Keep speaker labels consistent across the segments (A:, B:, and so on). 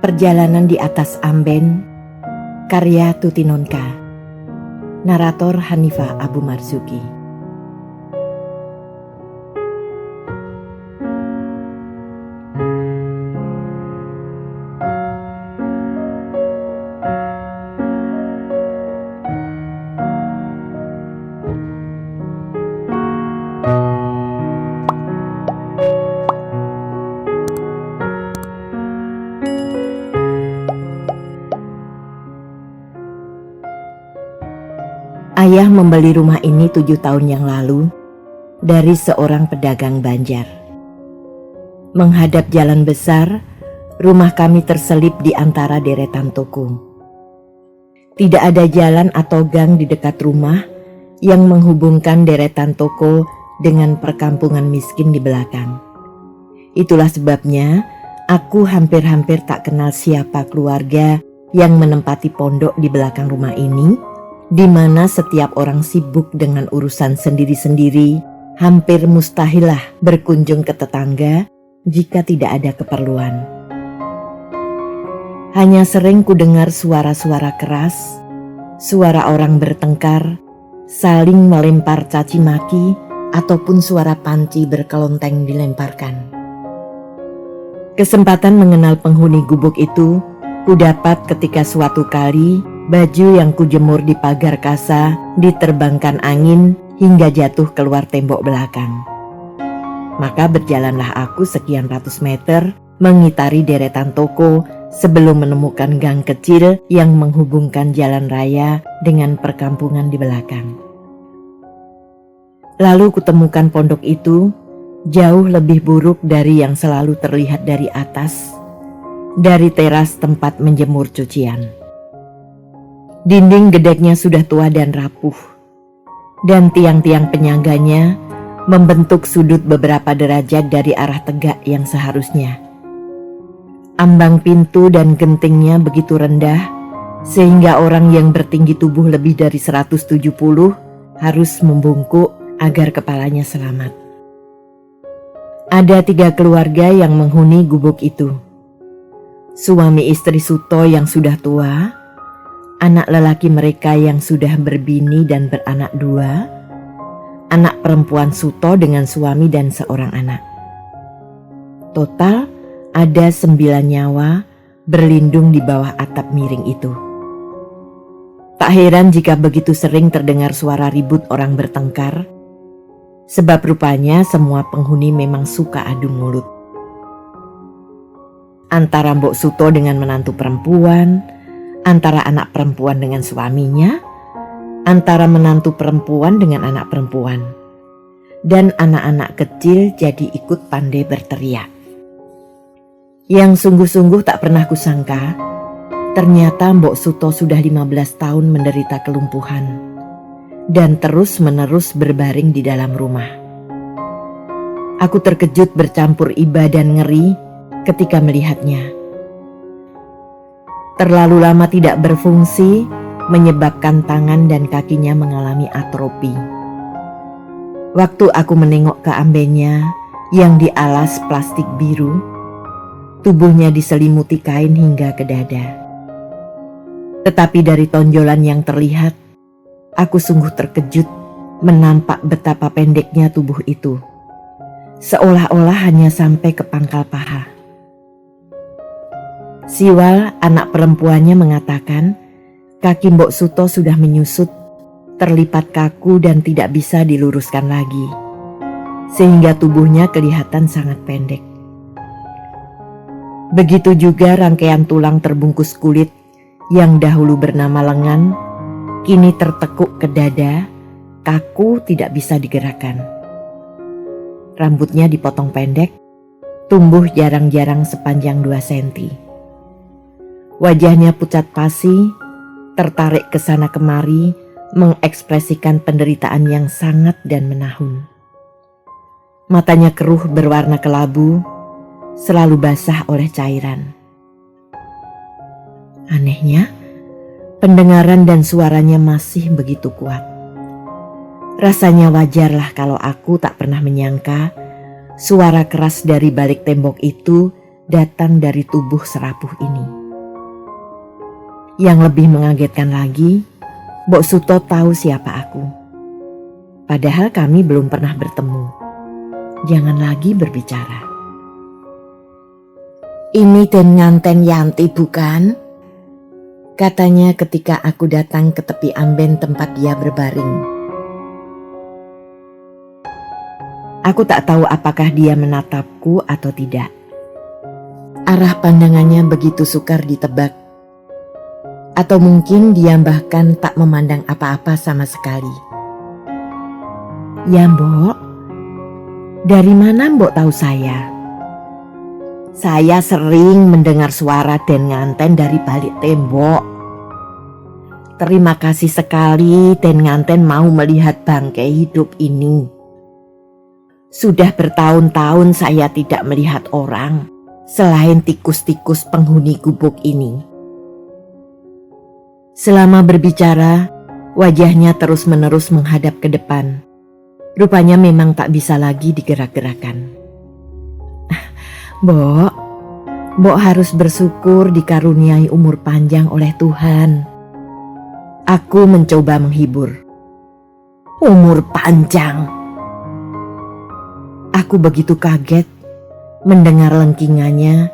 A: Perjalanan di atas Amben, karya Tuti Nonka, narator Hanifah Abu Marzuki. Ayah membeli rumah ini 7 tahun yang lalu dari seorang pedagang Banjar. Menghadap jalan besar, rumah kami terselip di antara deretan toko. Tidak ada jalan atau gang di dekat rumah yang menghubungkan deretan toko dengan perkampungan miskin di belakang. Itulah sebabnya aku hampir-hampir tak kenal siapa keluarga yang menempati pondok di belakang rumah ini, di mana setiap orang sibuk dengan urusan sendiri-sendiri, hampir mustahilah berkunjung ke tetangga jika tidak ada keperluan. Hanya sering kudengar suara-suara keras, suara orang bertengkar, saling melempar caci maki, ataupun suara panci berkelonteng dilemparkan. Kesempatan mengenal penghuni gubuk itu kudapat ketika suatu kali baju yang kujemur di pagar kasa diterbangkan angin hingga jatuh keluar tembok belakang. Maka berjalanlah aku sekian ratus meter mengitari deretan toko sebelum menemukan gang kecil yang menghubungkan jalan raya dengan perkampungan di belakang. Lalu kutemukan pondok itu jauh lebih buruk dari yang selalu terlihat dari atas, dari teras tempat menjemur cucian. Dinding gedeknya sudah tua dan rapuh, dan tiang-tiang penyangganya membentuk sudut beberapa derajat dari arah tegak yang seharusnya. Ambang pintu dan gentingnya begitu rendah, sehingga orang yang bertinggi tubuh lebih dari 170 harus membungkuk agar kepalanya selamat. Ada 3 keluarga yang menghuni gubuk itu. Suami istri Suto yang sudah tua, anak lelaki mereka yang sudah berbini dan beranak 2, anak perempuan Suto dengan suami dan seorang anak. Total ada 9 nyawa berlindung di bawah atap miring itu. Tak heran jika begitu sering terdengar suara ribut orang bertengkar, sebab rupanya semua penghuni memang suka adu mulut. Antara Mbok Suto dengan menantu perempuan, antara anak perempuan dengan suaminya, antara menantu perempuan dengan anak perempuan, dan anak-anak kecil jadi ikut pandai berteriak. Yang sungguh-sungguh tak pernah kusangka, ternyata Mbok Suto sudah 15 tahun menderita kelumpuhan dan terus-menerus berbaring di dalam rumah. Aku terkejut bercampur iba dan ngeri ketika melihatnya. Terlalu lama tidak berfungsi menyebabkan tangan dan kakinya mengalami atrofi. Waktu aku menengok ke ambennya yang dialas plastik biru, tubuhnya diselimuti kain hingga ke dada. Tetapi dari tonjolan yang terlihat, aku sungguh terkejut menampak betapa pendeknya tubuh itu, seolah-olah hanya sampai ke pangkal paha. Siwal, anak perempuannya, mengatakan kaki Mbok Suto sudah menyusut, terlipat kaku dan tidak bisa diluruskan lagi, sehingga tubuhnya kelihatan sangat pendek. Begitu juga rangkaian tulang terbungkus kulit yang dahulu bernama lengan, kini tertekuk ke dada, kaku tidak bisa digerakkan. Rambutnya dipotong pendek, tumbuh jarang-jarang sepanjang 2 senti. Wajahnya pucat pasi, tertarik ke sana kemari, mengekspresikan penderitaan yang sangat dan menahun. Matanya keruh berwarna kelabu, selalu basah oleh cairan. Anehnya, pendengaran dan suaranya masih begitu kuat. Rasanya wajarlah kalau aku tak pernah menyangka suara keras dari balik tembok itu datang dari tubuh serapuh ini. Yang lebih mengagetkan lagi, Mbok Suto tahu siapa aku. Padahal kami belum pernah bertemu. Jangan lagi berbicara. "Ini Den Nganten Yanti bukan?" katanya ketika aku datang ke tepi amben tempat dia berbaring. Aku tak tahu apakah dia menatapku atau tidak. Arah pandangannya begitu sukar ditebak. Atau mungkin dia bahkan tak memandang apa-apa sama sekali. "Ya Mbok, dari mana Mbok tahu saya?" "Saya sering mendengar suara Den Nganten dari balik tembok. Terima kasih sekali Den Nganten mau melihat bangkai hidup ini. Sudah bertahun-tahun saya tidak melihat orang selain tikus-tikus penghuni gubuk ini." Selama berbicara, wajahnya terus-menerus menghadap ke depan. Rupanya memang tak bisa lagi digerak-gerakan. Mbok harus bersyukur dikaruniai umur panjang oleh Tuhan." Aku mencoba menghibur. "Umur panjang?" Aku begitu kaget mendengar lengkingannya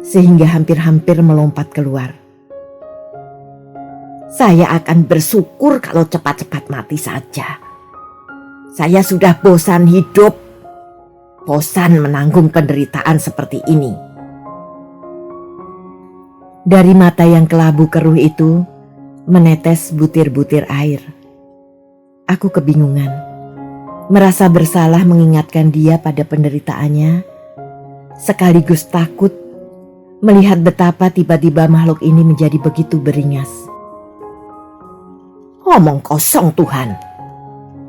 A: sehingga hampir-hampir melompat keluar. "Saya akan bersyukur kalau cepat-cepat mati saja. Saya sudah bosan hidup, bosan menanggung penderitaan seperti ini." Dari mata yang kelabu keruh itu menetes butir-butir air. Aku kebingungan, merasa bersalah mengingatkan dia pada penderitaannya, sekaligus takut melihat betapa tiba-tiba makhluk ini menjadi begitu beringas. "Omong kosong Tuhan.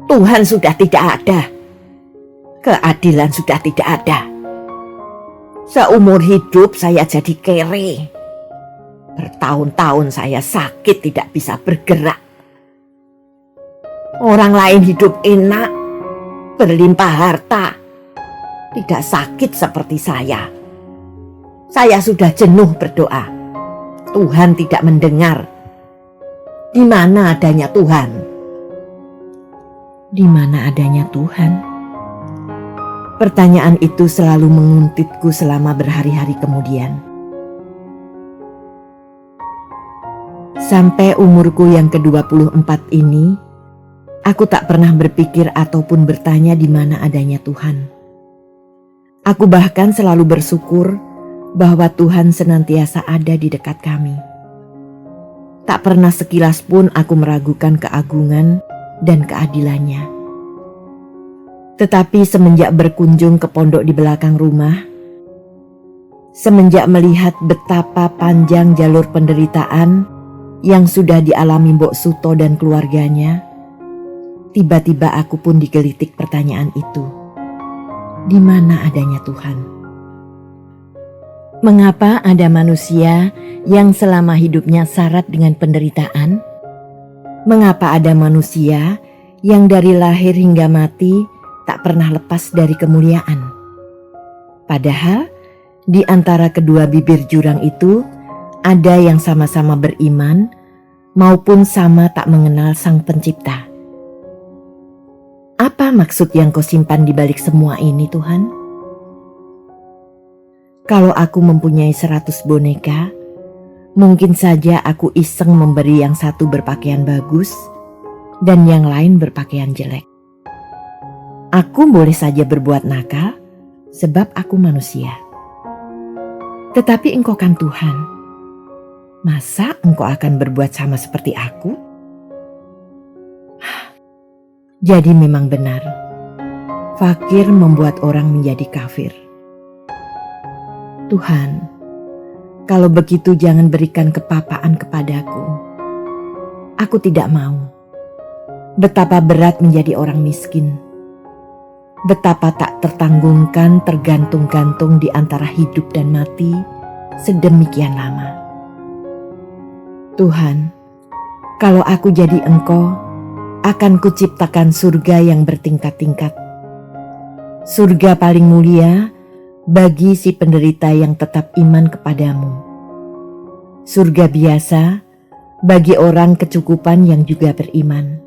A: Tuhan sudah tidak ada. Keadilan sudah tidak ada. Seumur hidup saya jadi kere. Bertahun-tahun saya sakit tidak bisa bergerak. Orang lain hidup enak, berlimpah harta, tidak sakit seperti saya. Saya sudah jenuh berdoa. Tuhan tidak mendengar. Di mana adanya Tuhan?" Di mana adanya Tuhan? Pertanyaan itu selalu menguntitku selama berhari-hari kemudian. Sampai umurku yang ke-24 ini, aku tak pernah berpikir ataupun bertanya di mana adanya Tuhan. Aku bahkan selalu bersyukur bahwa Tuhan senantiasa ada di dekat kami. Tak pernah sekilas pun aku meragukan keagungan dan keadilannya. Tetapi semenjak berkunjung ke pondok di belakang rumah, semenjak melihat betapa panjang jalur penderitaan yang sudah dialami Mbok Suto dan keluarganya, tiba-tiba aku pun digelitik pertanyaan itu. Di mana adanya Tuhan? Mengapa ada manusia yang selama hidupnya syarat dengan penderitaan? Mengapa ada manusia yang dari lahir hingga mati tak pernah lepas dari kemuliaan? Padahal di antara kedua bibir jurang itu ada yang sama-sama beriman maupun sama tak mengenal Sang Pencipta. Apa maksud yang Kau simpan di balik semua ini, Tuhan? Kalau aku mempunyai 100 boneka, mungkin saja aku iseng memberi yang satu berpakaian bagus dan yang lain berpakaian jelek. Aku boleh saja berbuat nakal sebab aku manusia. Tetapi Engkau kan Tuhan. Masa Engkau akan berbuat sama seperti aku? Jadi memang benar, fakir membuat orang menjadi kafir. Tuhan, kalau begitu jangan berikan kepapaan kepadaku. Aku tidak mau. Betapa berat menjadi orang miskin. Betapa tak tertanggungkan tergantung-gantung di antara hidup dan mati sedemikian lama. Tuhan, kalau aku jadi Engkau, akan kuciptakan surga yang bertingkat-tingkat. Surga paling mulia bagi si penderita yang tetap iman kepadamu. Surga biasa bagi orang kecukupan yang juga beriman.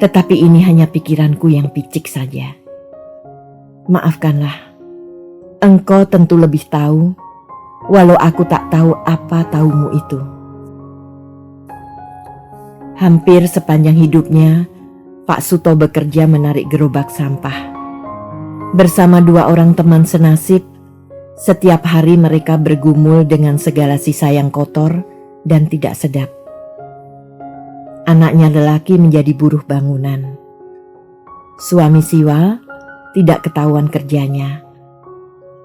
A: Tetapi ini hanya pikiranku yang picik saja. Maafkanlah, engkau tentu lebih tahu, walau aku tak tahu apa taumu itu. Hampir sepanjang hidupnya, Pak Suto bekerja menarik gerobak sampah. Bersama 2 orang teman senasib, setiap hari mereka bergumul dengan segala sisa yang kotor dan tidak sedap. Anaknya lelaki menjadi buruh bangunan. Suami Siwal tidak ketahuan kerjanya,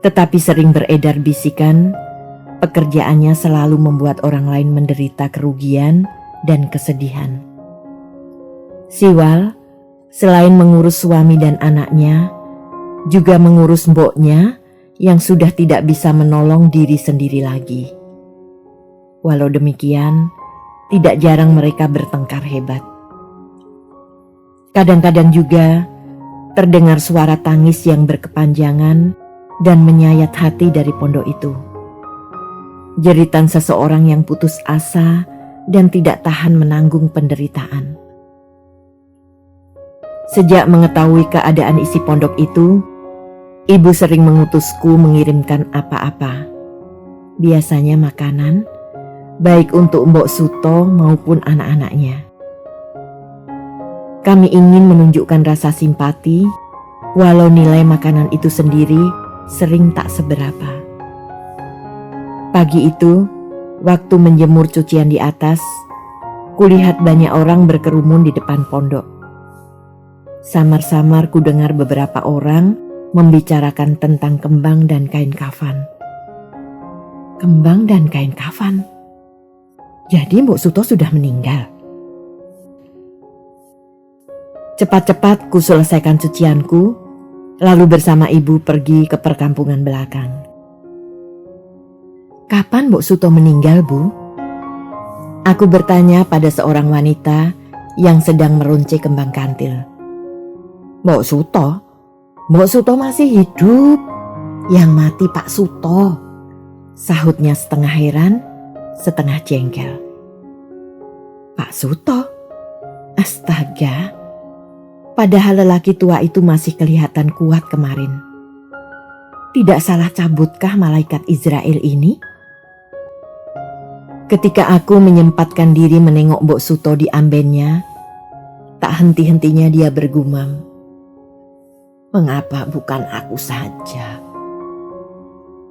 A: tetapi sering beredar bisikan pekerjaannya selalu membuat orang lain menderita kerugian dan kesedihan. Siwal selain mengurus suami dan anaknya, juga mengurus mboknya yang sudah tidak bisa menolong diri sendiri lagi. Walau demikian, tidak jarang mereka bertengkar hebat. Kadang-kadang juga terdengar suara tangis yang berkepanjangan dan menyayat hati dari pondok itu. Jeritan seseorang yang putus asa dan tidak tahan menanggung penderitaan. Sejak mengetahui keadaan isi pondok itu, ibu sering mengutusku mengirimkan apa-apa. Biasanya makanan, baik untuk Mbok Suto maupun anak-anaknya. Kami ingin menunjukkan rasa simpati, walau nilai makanan itu sendiri sering tak seberapa. Pagi itu, waktu menjemur cucian di atas, kulihat banyak orang berkerumun di depan pondok. Samar-samar kudengar beberapa orang membicarakan tentang kembang dan kain kafan. Kembang dan kain kafan? Jadi Mbok Suto sudah meninggal? Cepat-cepat ku selesaikan cucianku, lalu bersama ibu pergi ke perkampungan belakang. Kapan Mbok Suto meninggal, Bu? Aku bertanya pada seorang wanita yang sedang meruncing kembang kantil. Mbok Suto masih hidup. Yang mati Pak Suto, sahutnya setengah heran, setengah jengkel. Pak Suto? Astaga, padahal lelaki tua itu masih kelihatan kuat kemarin. Tidak salah cabutkah malaikat Israel ini? Ketika aku menyempatkan diri menengok Mbok Suto di ambennya, tak henti-hentinya dia bergumam. Mengapa bukan aku saja?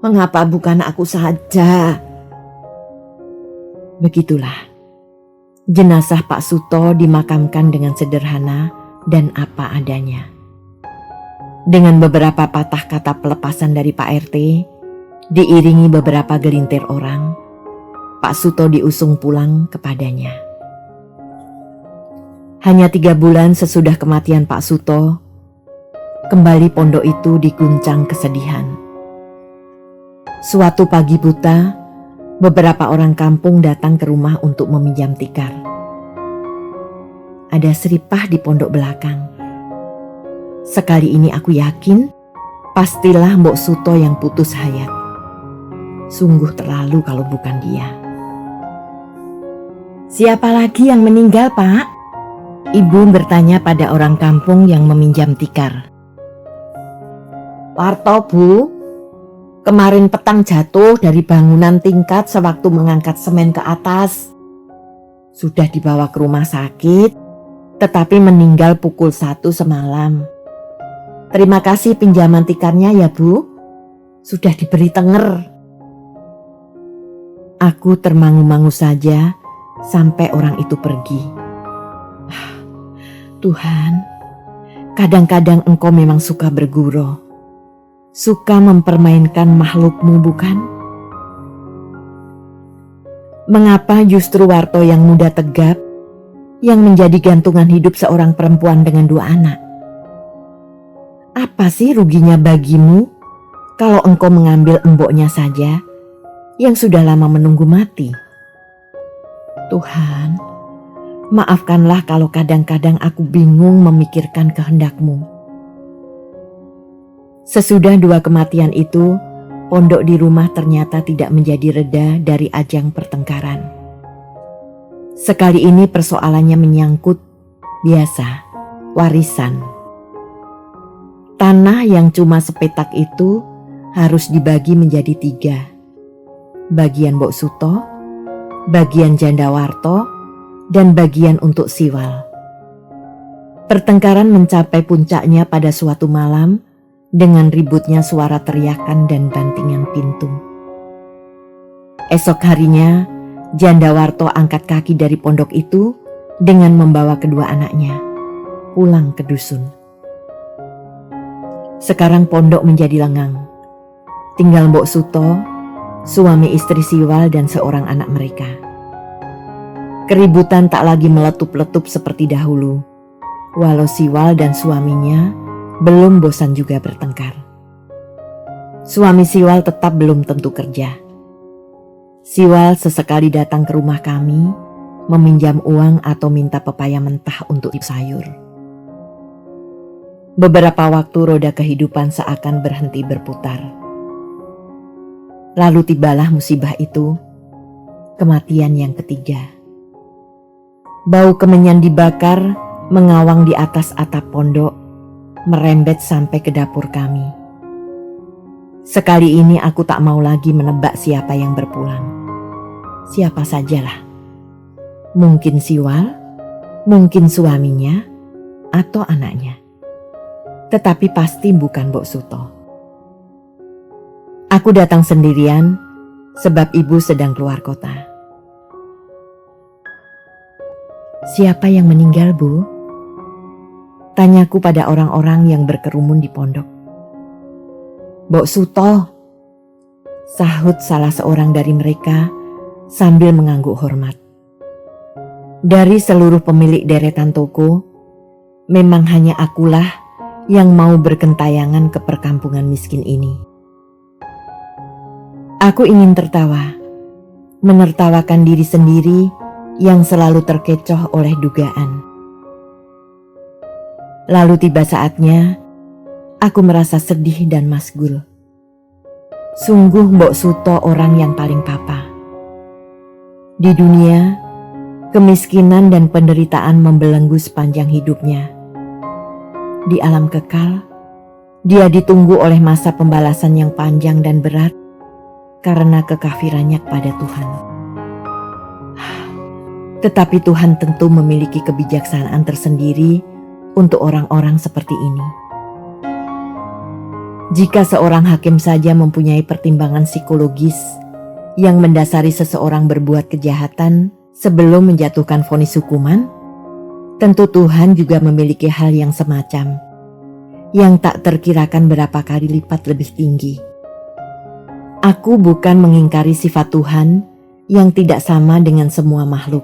A: Mengapa bukan aku saja? Begitulah, jenazah Pak Suto dimakamkan dengan sederhana dan apa adanya. Dengan beberapa patah kata pelepasan dari Pak RT, diiringi beberapa gelintir orang, Pak Suto diusung pulang kepadanya. Hanya 3 bulan sesudah kematian Pak Suto, kembali pondok itu diguncang kesedihan. Suatu pagi buta, beberapa orang kampung datang ke rumah untuk meminjam tikar. Ada seripah di pondok belakang. Sekali ini aku yakin, pastilah Mbok Suto yang putus hayat. Sungguh terlalu kalau bukan dia. Siapa lagi yang meninggal, Pak? Ibu bertanya pada orang kampung yang meminjam tikar. Warto, Bu. Kemarin petang jatuh dari bangunan tingkat sewaktu mengangkat semen ke atas. Sudah dibawa ke rumah sakit, tetapi meninggal pukul 1 semalam. Terima kasih pinjaman tikarnya ya, Bu. Sudah diberi tenger. Aku termangu-mangu saja sampai orang itu pergi. Tuhan, kadang-kadang Engkau memang suka bergurau. Suka mempermainkan makhluk-Mu, bukan? Mengapa justru Warto yang muda tegap yang menjadi gantungan hidup seorang perempuan dengan 2 anak? Apa sih ruginya bagimu kalau engkau mengambil emboknya saja yang sudah lama menunggu mati? Tuhan, maafkanlah kalau kadang-kadang aku bingung memikirkan kehendak-Mu. Sesudah 2 kematian itu, pondok di rumah ternyata tidak menjadi reda dari ajang pertengkaran. Sekali ini persoalannya menyangkut biasa, warisan. Tanah yang cuma sepetak itu harus dibagi menjadi 3. Bagian Mbok Suto, bagian Jandawarto, dan bagian untuk Siwal. Pertengkaran mencapai puncaknya pada suatu malam dengan ributnya suara teriakan dan bantingan pintu. Esok harinya, Jandawarto angkat kaki dari pondok itu dengan membawa kedua anaknya pulang ke dusun. Sekarang pondok menjadi lengang. Tinggal Mbok Suto, suami istri Siwal dan seorang anak mereka. Keributan tak lagi meletup-letup seperti dahulu, walau Siwal dan suaminya belum bosan juga bertengkar. Suami Siwal tetap belum tentu kerja. Siwal sesekali datang ke rumah kami, meminjam uang atau minta pepaya mentah untuk sayur. Beberapa waktu roda kehidupan seakan berhenti berputar. Lalu tibalah musibah itu, kematian yang ketiga. Bau kemenyan dibakar mengawang di atas atap pondok, merembet sampai ke dapur kami. Sekali ini aku tak mau lagi menebak siapa yang berpulang. Siapa sajalah. Mungkin Siwal, mungkin suaminya, atau anaknya. Tetapi pasti bukan Mbok Suto. Aku datang sendirian sebab ibu sedang keluar kota. Siapa yang meninggal, Bu? Tanyaku pada orang-orang yang berkerumun di pondok. Mbok Suto, sahut salah seorang dari mereka sambil mengangguk hormat. Dari seluruh pemilik deretan toko, memang hanya akulah yang mau berkentayangan ke perkampungan miskin ini. Aku ingin tertawa, menertawakan diri sendiri yang selalu terkecoh oleh dugaan. Lalu tiba saatnya, aku merasa sedih dan masgul. Sungguh Mbok Suto orang yang paling papa. Di dunia, kemiskinan dan penderitaan membelenggu sepanjang hidupnya. Di alam kekal, dia ditunggu oleh masa pembalasan yang panjang dan berat karena kekafirannya kepada Tuhan. Tetapi Tuhan tentu memiliki kebijaksanaan tersendiri untuk orang-orang seperti ini. Jika seorang hakim saja mempunyai pertimbangan psikologis yang mendasari seseorang berbuat kejahatan sebelum menjatuhkan vonis hukuman, tentu Tuhan juga memiliki hal yang semacam, yang tak terkirakan berapa kali lipat lebih tinggi. Aku bukan mengingkari sifat Tuhan yang tidak sama dengan semua makhluk.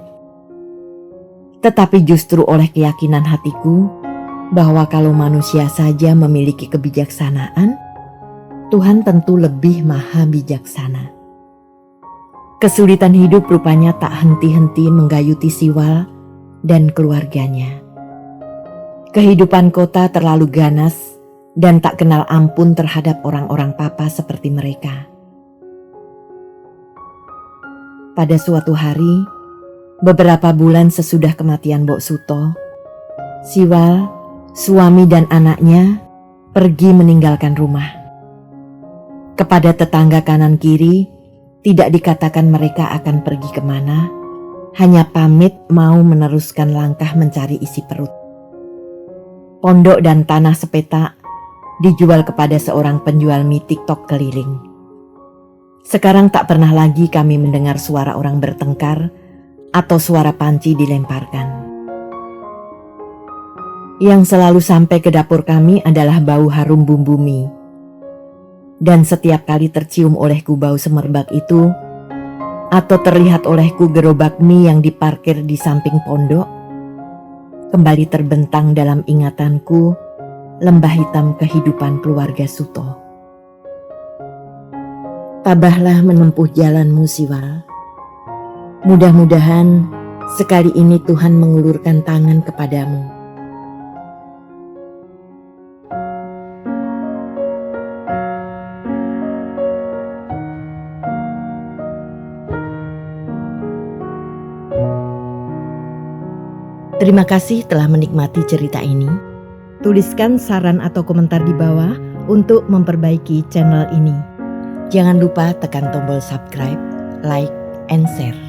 A: Tetapi justru oleh keyakinan hatiku bahwa kalau manusia saja memiliki kebijaksanaan, Tuhan tentu lebih maha bijaksana. Kesulitan hidup rupanya tak henti-henti menggayuti Siwal dan keluarganya. Kehidupan kota terlalu ganas dan tak kenal ampun terhadap orang-orang papa seperti mereka. Pada suatu hari, beberapa bulan sesudah kematian Mbok Suto, Siwal, suami dan anaknya pergi meninggalkan rumah. Kepada tetangga kanan kiri, tidak dikatakan mereka akan pergi kemana, hanya pamit mau meneruskan langkah mencari isi perut. Pondok dan tanah sepetak dijual kepada seorang penjual mie TikTok keliling. Sekarang tak pernah lagi kami mendengar suara orang bertengkar atau suara panci dilemparkan. Yang selalu sampai ke dapur kami adalah bau harum bumbu mie. Dan setiap kali tercium olehku bau semerbak itu, atau terlihat olehku gerobak mie yang diparkir di samping pondok, kembali terbentang dalam ingatanku lembah hitam kehidupan keluarga Suto. Tabahlah menempuh jalanmu, Siwal. Mudah-mudahan sekali ini Tuhan mengulurkan tangan kepadamu. Terima kasih telah menikmati cerita ini. Tuliskan saran atau komentar di bawah untuk memperbaiki channel ini. Jangan lupa tekan tombol subscribe, like, and share.